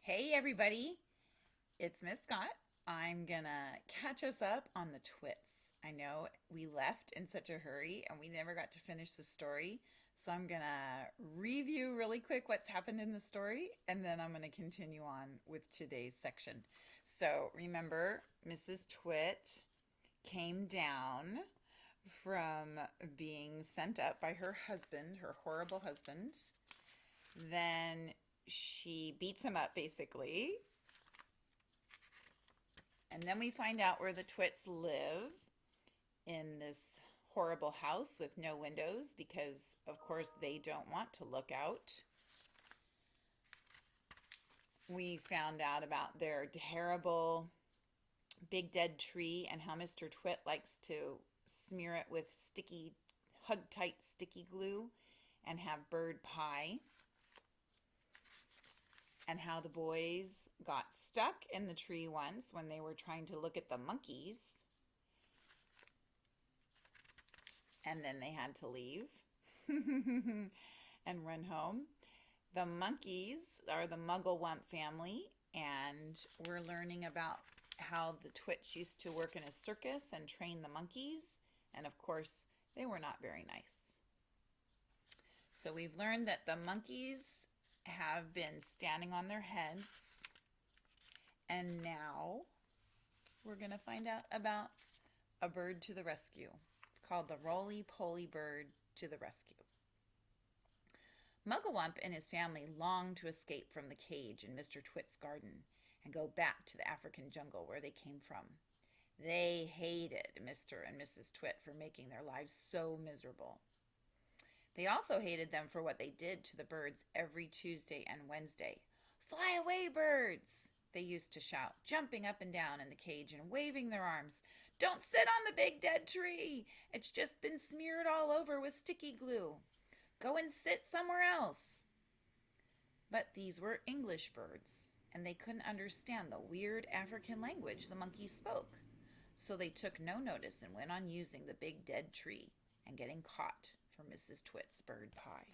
Hey everybody, it's Miss Scott. I'm gonna catch us up on the Twits. I know we left in such a hurry and we never got to finish the story, so I'm gonna review really quick what's happened in the story and then I'm gonna continue on with today's section. So remember, Mrs. Twit came down from being sent up by her husband, her horrible husband. Then she beats him up basically. And then we find out where the Twits live in this horrible house with no windows because, of course, they don't want to look out. We found out about their terrible big dead tree and how Mr. Twit likes to smear it with sticky, hug tight sticky glue and have bird pie. And how the boys got stuck in the tree once when they were trying to look at the monkeys. And then they had to leave and run home. The monkeys are the Mugglewump family, and we're learning about how the Twits used to work in a circus and train the monkeys. And of course, they were not very nice. So we've learned that the monkeys have been standing on their heads, and now we're going to find out about a bird to the rescue. It's called the Roly-Poly bird to the rescue. Mugglewump and his family longed to escape from the cage in Mr. Twit's garden and go back to the African jungle where they came from. They hated Mr. and Mrs. Twit for making their lives so miserable. They also hated them for what they did to the birds every Tuesday and Wednesday. "Fly away, birds!" they used to shout, jumping up and down in the cage and waving their arms. "Don't sit on the big dead tree! It's just been smeared all over with sticky glue. Go and sit somewhere else." But these were English birds, and they couldn't understand the weird African language the monkeys spoke. So they took no notice and went on using the big dead tree and getting caught for Mrs. Twit's bird pie.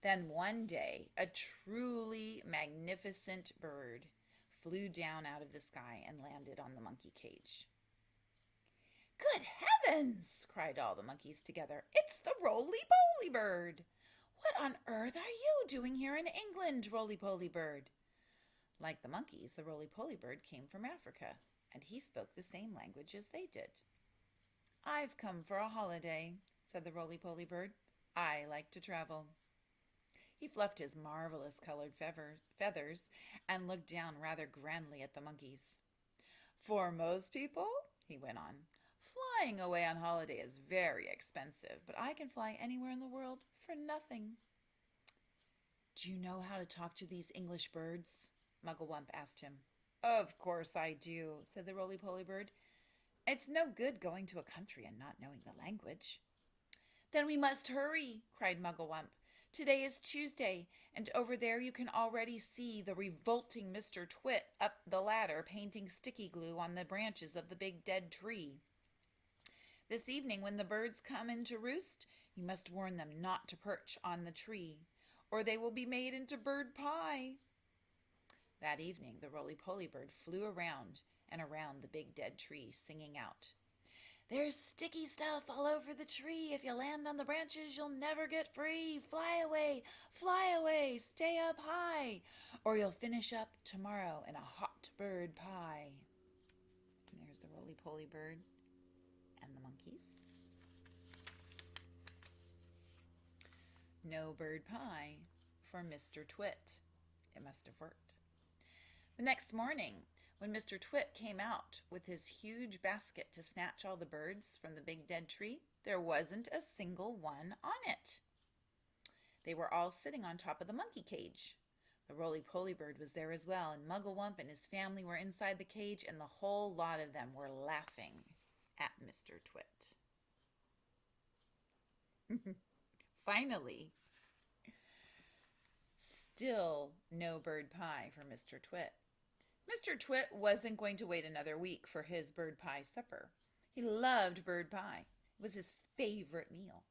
Then one day, a truly magnificent bird flew down out of the sky and landed on the monkey cage. "Good heavens!" cried all the monkeys together. "It's the Roly-Poly bird! What on earth are you doing here in England, Roly-Poly bird?" Like the monkeys, the Roly-Poly bird came from Africa, and he spoke the same language as they did. "I've come for a holiday," said the Roly-Poly bird. "I like to travel." He fluffed his marvelous colored feathers and looked down rather grandly at the monkeys. "For most people," he went on, "flying away on holiday is very expensive, but I can fly anywhere in the world for nothing." "Do you know how to talk to these English birds?" Mugglewump asked him. "Of course I do," said the Roly-Poly bird. "It's no good going to a country and not knowing the language." "Then we must hurry," cried Mugglewump. "Today is Tuesday, and over there you can already see the revolting Mr. Twit up the ladder painting sticky glue on the branches of the big dead tree. This evening when the birds come in to roost, you must warn them not to perch on the tree, or they will be made into bird pie." That evening the Roly-Poly bird flew around and around the big dead tree, singing out, "There's sticky stuff all over the tree. If you land on the branches, you'll never get free. Fly away, stay up high, or you'll finish up tomorrow in a hot bird pie." And there's the Roly-Poly bird and the monkeys. No bird pie for Mr. Twit. It must have worked. The next morning, when Mr. Twit came out with his huge basket to snatch all the birds from the big dead tree, there wasn't a single one on it. They were all sitting on top of the monkey cage. The Roly-Poly bird was there as well, and Mugglewump and his family were inside the cage, and the whole lot of them were laughing at Mr. Twit. Finally, still no bird pie for Mr. Twit. Mr. Twit wasn't going to wait another week for his bird pie supper. He loved bird pie. It was his favorite meal.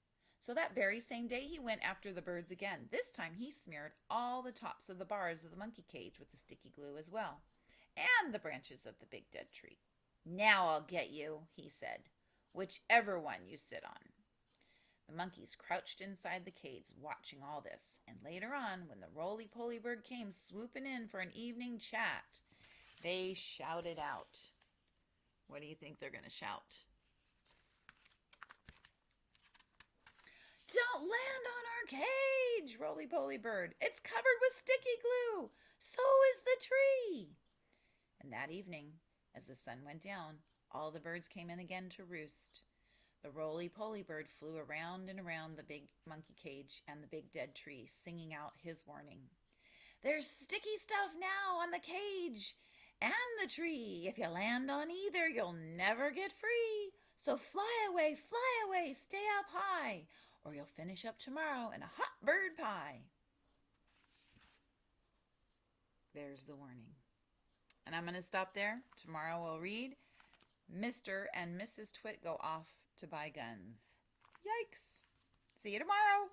So that very same day, he went after the birds again. This time, he smeared all the tops of the bars of the monkey cage with the sticky glue as well, and the branches of the big dead tree. Now I'll get you, he said, whichever one you sit on. The monkeys crouched inside the cage watching all this, and later on, when the roly-poly bird came swooping in for an evening chat, they shouted out. What do you think they're going to shout? Don't land on our cage, roly-poly bird. It's covered with sticky glue. So is the tree. And that evening, as the sun went down, all the birds came in again to roost. The roly-poly bird flew around and around the big monkey cage and the big dead tree, singing out his warning. There's sticky stuff now on the cage and the tree. If you land on either, you'll never get free. So fly away, stay up high, or you'll finish up tomorrow in a hot bird pie. There's the warning. And I'm going to stop there. Tomorrow we'll read Mr. and Mrs. Twit go off to buy guns. Yikes. See you tomorrow.